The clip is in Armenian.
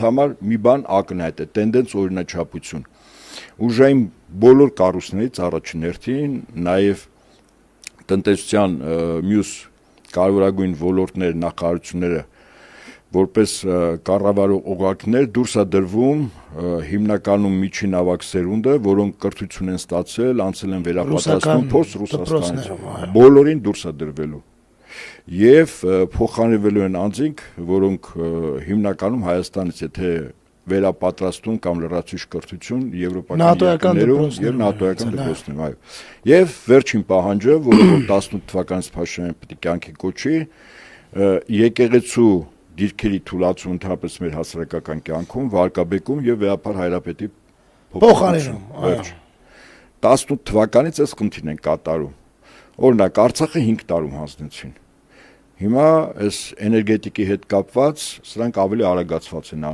համար մի բան ակնհայտ է, տենդենց օրինաչափություն։ Ուժային բոլոր կառույցներից առաջին հերթին, նաև տնտեսության մյուս կարևորագույն ոլորտներ, նախարարությունները որպես կառավարող օղակներ դուրս է դրվում հիմնականում միջին ավագ սերունդը, որոնք կրթություն են ստացել, անցել են վերապատրաստում փորձ Ռուսաստանից, բոլորին դուրս է դրվելու եւ փոխանցվելու են անձինք, որոնք հիմնականում Հայաստանից եթե վերապատրաստում կամ լրացուցիչ կրթություն եվրոպական երկրներում եւ նատոյական դպրոցներում, այո։ Եվ վերջին պահանջը, որը 18 թվականից Փաշինյանը պետք է կյանքի կոչի, եկեղեցու դիրքերի թուլացում ընդհանրապես մեր հասարակական կյանքում, վարկաբեկում եւ վերապար հայրապետի փոխանցում։ 18 թվականից այս խնդիրն են կատարում։ Օրինակ Արցախը 5 տարում հանձնեցին։ Հիմա այս էներգետիկի հետ կապված սրանք ավելի արագացված են